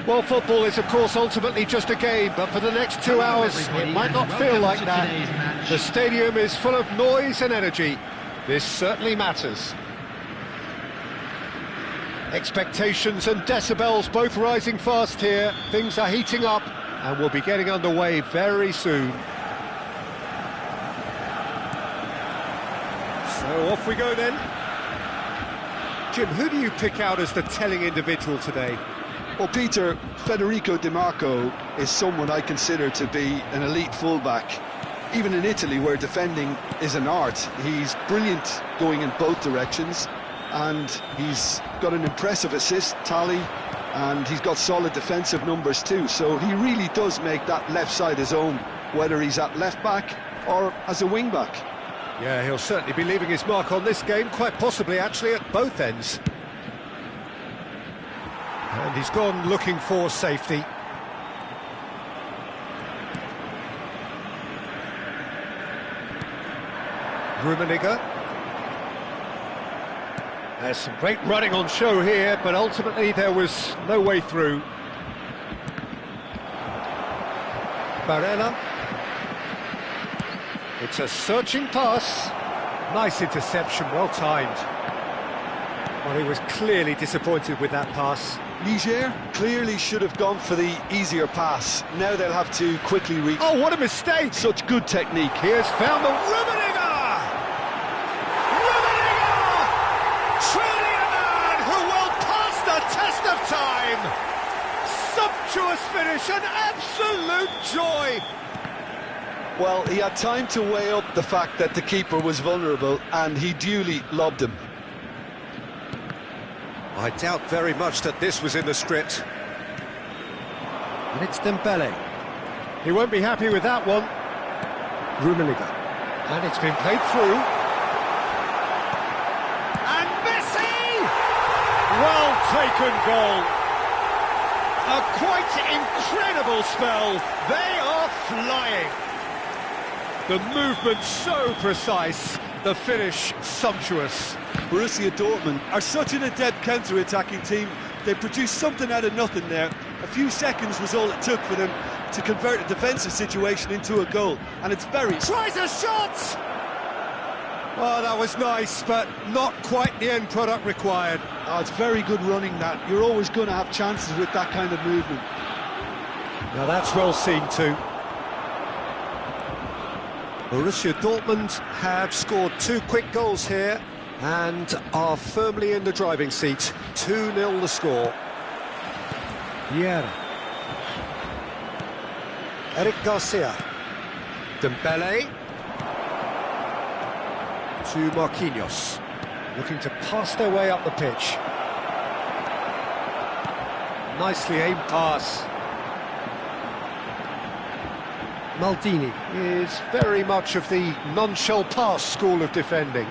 Well, football is, of course, ultimately just a game, but for the next 2 hours, it might not feel like that. The stadium is full of noise and energy. This certainly matters. Expectations and decibels both rising fast here. Things are heating up, and we'll be getting underway very soon. So off we go then. Jim, who do you pick out as the telling individual today? Well, Peter, Federico Di Marco is someone I consider to be an elite fullback. Even in Italy, where defending is an art, he's brilliant going in both directions, and he's got an impressive assist tally, and he's got solid defensive numbers too, so he really does make that left side his own, whether he's at left back or as a wing back. Yeah, he'll certainly be leaving his mark on this game, quite possibly actually at both ends. And he's gone looking for safety. Rummenigge. There's some great running on show here, but ultimately there was no way through. Barella. It's a searching pass. Nice interception, well timed. Well, he was clearly disappointed with that pass. Niger clearly should have gone for the easier pass. Now they'll have to quickly reach. Oh, what a mistake! Such good technique. Here's found the Rummenigge! Rummenigge! Truly a man who will pass the test of time! Sumptuous finish, an absolute joy! Well, he had time to weigh up the fact that the keeper was vulnerable, and he duly lobbed him. I doubt very much that this was in the script. And it's Dembele. He won't be happy with that one. Rummenigge. And it's been played through. And Messi! Well taken goal. A quite incredible spell. They are flying. The movement so precise, the finish sumptuous. Borussia Dortmund are such an adept counter-attacking team. They produced something out of nothing there. A few seconds was all it took for them to convert a defensive situation into a goal, and it's very... Tries a shot! Oh, that was nice, but not quite the end product required. Oh, it's very good running, that. You're always going to have chances with that kind of movement. Now that's well seen too. Borussia Dortmund have scored 2 quick goals here and are firmly in the driving seat. 2-0 the score. Vieira. Eric Garcia. Dembele. To Marquinhos. Looking to pass their way up the pitch. Nicely aimed pass. Maldini is very much of the non-shell pass school of defending.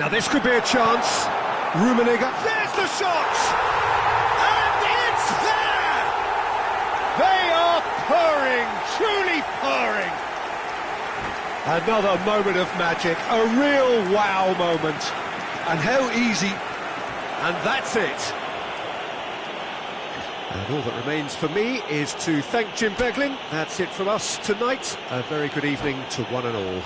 Now this could be a chance. Rummenigge, there's the shot! And it's there! They are purring, truly purring. Another moment of magic, a real wow moment. And how easy. And that's it. And all that remains for me is to thank Jim Beglin. That's it from us tonight. A very good evening to one and all.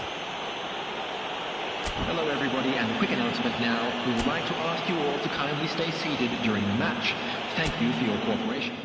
Hello everybody, and a quick announcement now. We would like to ask you all to kindly stay seated during the match. Thank you for your cooperation.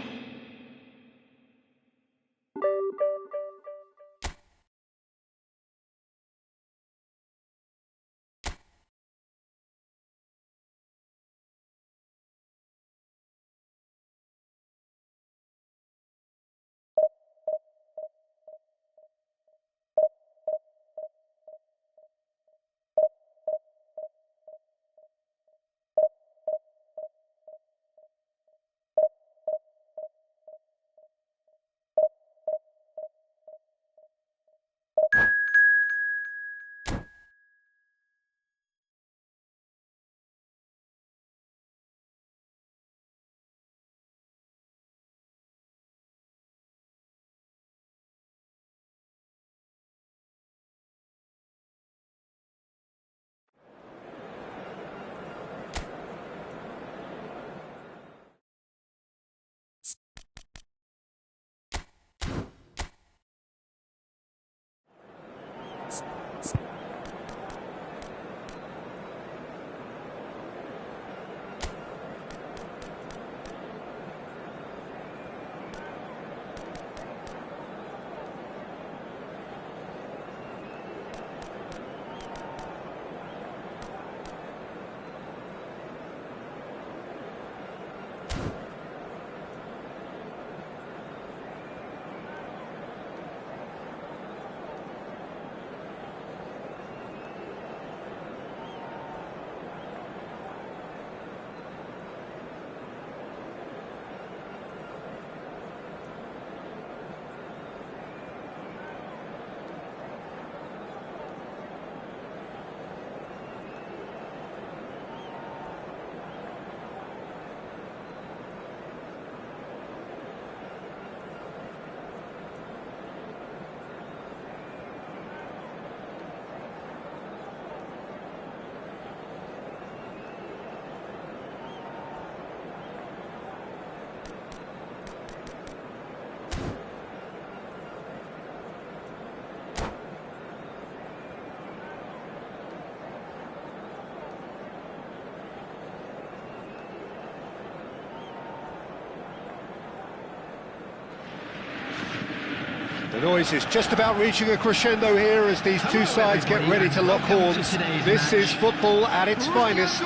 The noise is just about reaching a crescendo here as these two sides get ready to lock horns. This is football at its finest.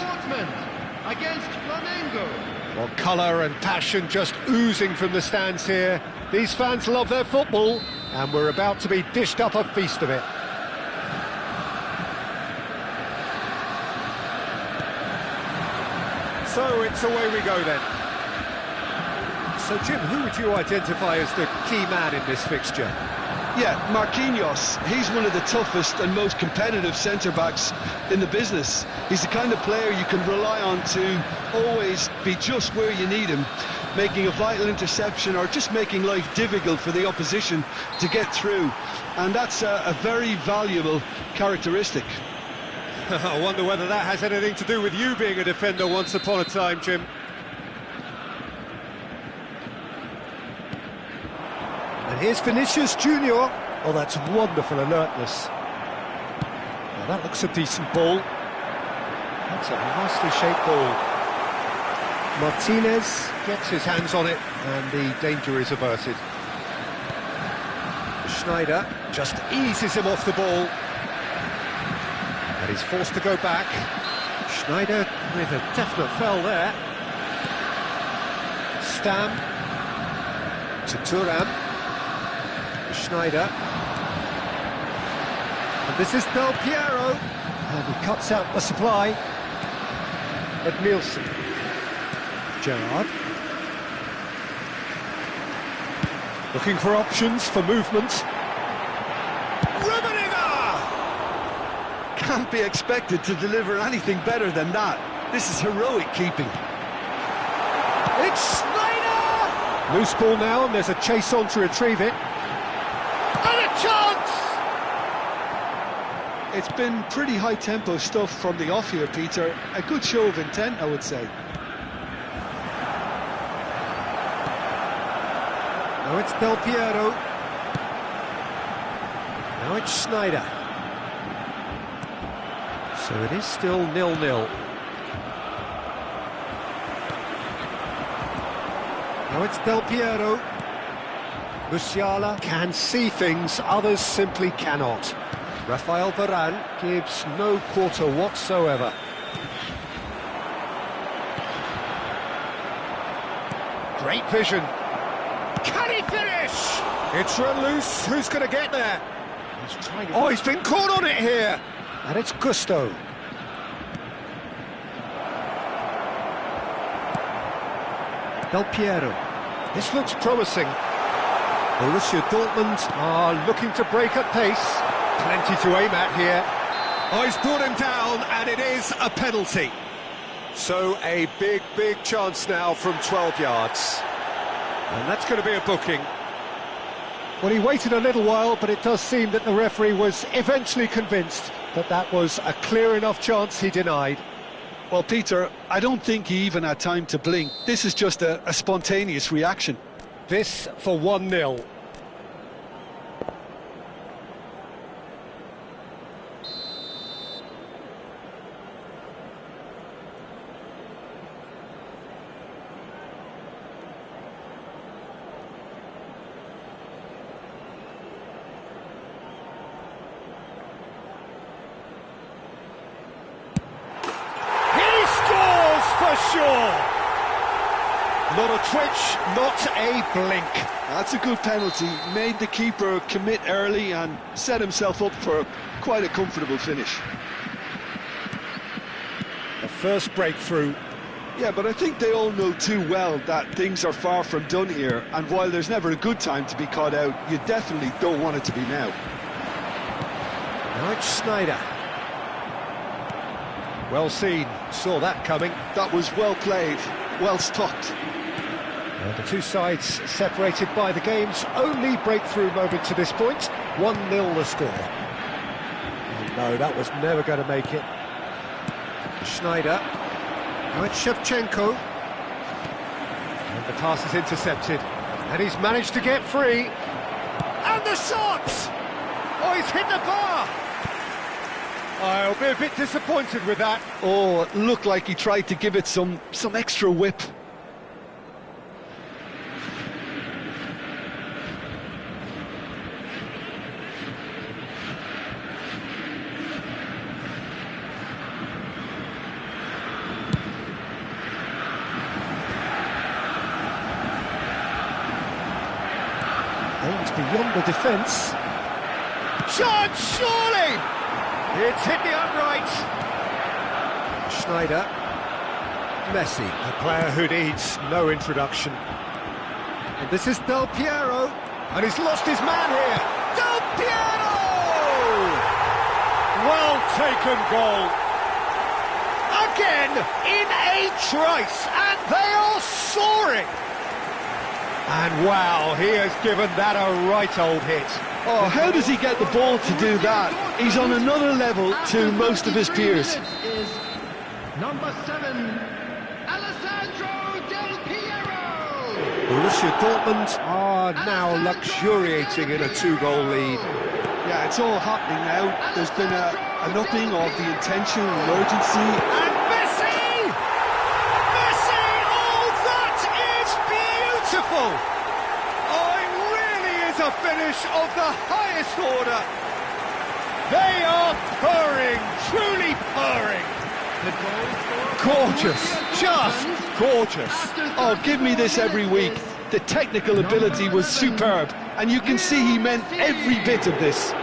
Against Flamengo. Well, colour and passion just oozing from the stands here. These fans love their football, and we're about to be dished up a feast of it. So it's away we go then. So Jim, who would you identify as the key man in this fixture? Yeah, Marquinhos. He's one of the toughest and most competitive centre-backs in the business. He's the kind of player you can rely on to always be just where you need him, making a vital interception or just making life difficult for the opposition to get through. And that's a very valuable characteristic. I wonder whether that has anything to do with you being a defender once upon a time, Jim. And here's Vinicius Junior. Oh, that's wonderful alertness. Now that looks a decent ball. That's a nicely shaped ball. Martinez gets his hands on it, and the danger is averted. Schneider just eases him off the ball. And he's forced to go back. Schneider with a definite foul there. Stam to Thuram. Schneider. And this is Del Piero. And he cuts out the supply. Edmilson. Gerrard. Looking for options for movement. Can't be expected to deliver anything better than that. This is heroic keeping. It's Schneider! Loose ball now, and there's a chase on to retrieve it. And a chance! It's been pretty high-tempo stuff from the off here, Peter. A good show of intent, I would say. Now it's Del Piero. Now it's Schneider. So it is still 0-0. Now it's Del Piero. Musiala can see things others simply cannot. Rafael Varane gives no quarter whatsoever. Great vision. Can he finish? It's run loose. Who's going to get there? He's trying to... Oh, he's been caught on it here. And it's Gusto. Del Piero. This looks promising. Borussia Dortmund are looking to break at pace. Plenty to aim at here. Oh, he's brought him down, and it is a penalty. So a big chance now from 12 yards. And that's going to be a booking. Well, he waited a little while, but it does seem that the referee was eventually convinced that that was a clear enough chance he denied. Well, Peter, I don't think he even had time to blink. This is just a spontaneous reaction. This for 1-0. Sure. Not a twitch, not a blink. That's a good penalty. Made the keeper commit early and set himself up for quite a comfortable finish. The first breakthrough. Yeah, but I think they all know too well that things are far from done here, and while there's never a good time to be caught out, you definitely don't want it to be now. Now it's Schneider. Well seen, saw that coming. That was well played, well stopped. And the two sides separated by the game's only breakthrough moment to this point. 1-0 the score. And no, that was never going to make it. Schneider. Now it's Shevchenko. And the pass is intercepted. And he's managed to get free. And the shot! Oh, he's hit the bar! I'll be a bit disappointed with that. Oh, it looked like he tried to give it some extra whip. beyond the defence. Chance, surely! It's hit the upright. Schneider. Messi, a player who needs no introduction. And this is Del Piero, and he's lost his man here. Del Piero! Well taken goal. Again, in a trice, and they are soaring. And wow, he has given that a right old hit. Oh, how does he get the ball to do that? He's on another level to most of his peers. Is number 7, Alessandro Del Piero. Borussia Dortmund are now luxuriating in a 2-goal lead. Yeah, it's all happening now. There's been an upping of the intention and urgency. And Messi! Messi! Oh, that is beautiful! Oh, it really is a finish of the highest order. They are purring, truly purring. Gorgeous, just gorgeous. Oh, give me this every week. The technical ability was superb, and you can see he meant every bit of this.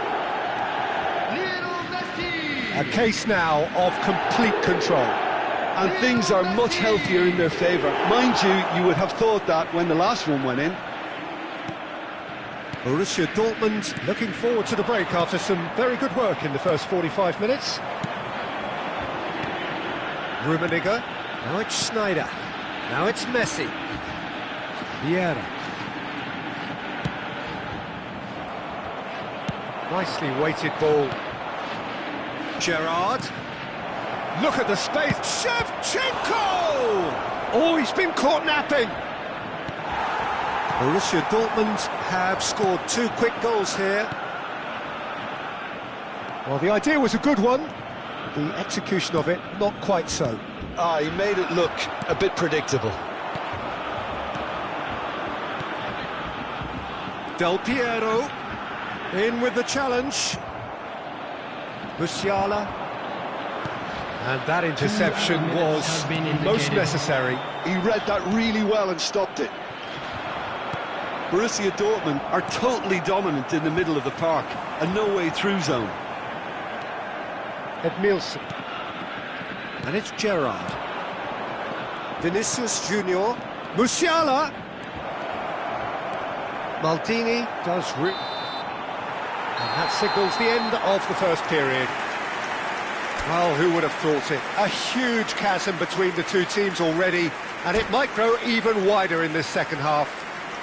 A case now of complete control. And things are much healthier in their favour. Mind you, you would have thought that when the last one went in. Borussia Dortmund looking forward to the break after some very good work in the first 45 minutes. Rummenigge, now it's Schneider, now it's Messi. Vieira. Nicely weighted ball. Gerrard. Look at the space. Shevchenko! Oh, he's been caught napping. Borussia Dortmund have scored 2 quick goals here. Well, the idea was a good one. The execution of it, not quite so. He made it look a bit predictable. Del Piero in with the challenge. Musiala. And that interception was most necessary. He read that really well and stopped it. Borussia Dortmund are totally dominant in the middle of the park, a no-way-through zone. Edmilson. And it's Gerrard. Vinicius Junior. Musiala. Maldini does and that signals the end of the first period. Well, who would have thought it? A huge chasm between the two teams already, and it might grow even wider in this second half.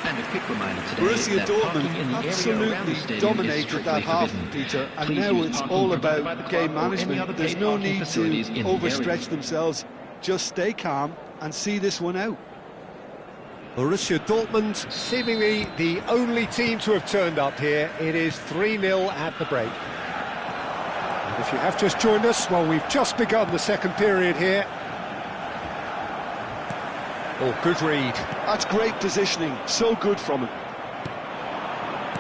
And a quick reminder today Borussia that Dortmund parking in the area around the absolutely stadium is dominated strictly that half, forbidden. Peter, and Please now use it's parking all provided by about the game club or any management. other There's paid no parking need facilities to in the overstretch area. themselves. Just stay calm and see this one out. Borussia Dortmund seemingly the only team to have turned up here. It is 3-0 at the break. And if you have just joined us, well, we've just begun the second period here. Oh, good read. That's great positioning, so good from him.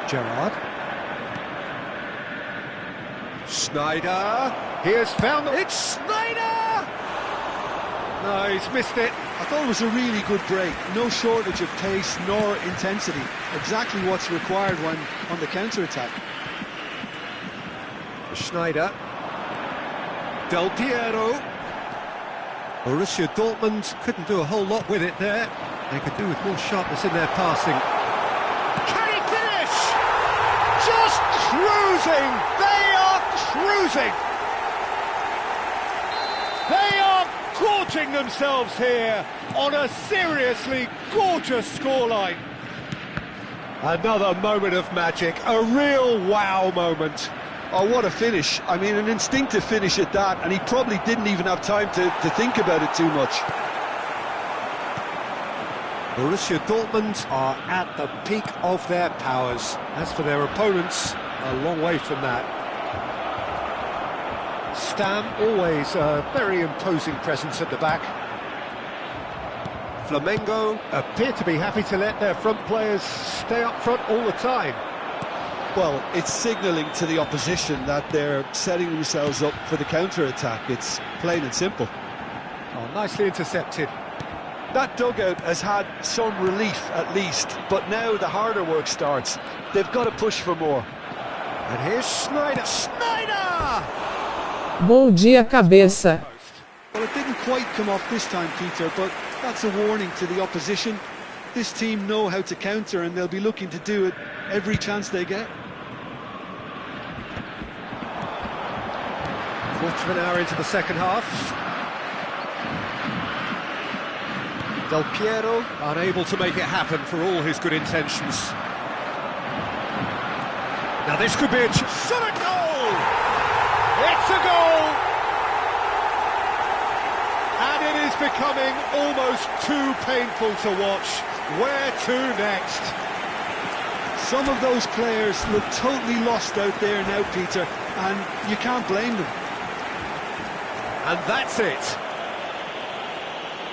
Gerrard. Schneider. He has found... It's Schneider! No, he's missed it. I thought it was a really good break. No shortage of pace nor intensity. Exactly what's required when on the counter-attack. Schneider. Del Piero. Borussia Dortmund couldn't do a whole lot with it there. They could do with more sharpness in their passing. Can he finish? Just cruising! They are cruising! They are gorging themselves here on a seriously gorgeous scoreline. Another moment of magic, a real wow moment. Oh, what a finish. I mean, an instinctive finish at that, and he probably didn't even have time to think about it too much. Borussia Dortmund are at the peak of their powers. As for their opponents, a long way from that. Stam, always a very imposing presence at the back. Flamengo appear to be happy to let their front players stay up front all the time. Well, it's signalling to the opposition that they're setting themselves up for the counter-attack. It's plain and simple. Oh, nicely intercepted. That dugout has had some relief at least, but now the harder work starts. They've got to push for more. And here's Schneider. Schneider! Bom dia, cabeça. Well, it didn't quite come off this time, Peter, but that's a warning to the opposition. This team know how to counter, and they'll be looking to do it every chance they get. Quarter of an hour into the second half. Del Piero unable to make it happen for all his good intentions. Now this could be a shot at goal! It's a goal! And it is becoming almost too painful to watch. Where to next? Some of those players look totally lost out there now, Peter, and you can't blame them. And that's it.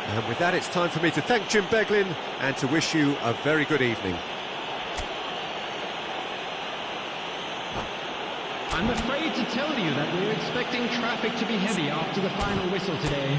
And with that, it's time for me to thank Jim Beglin and to wish you a very good evening. I'm afraid to tell you that we're expecting traffic to be heavy after the final whistle today.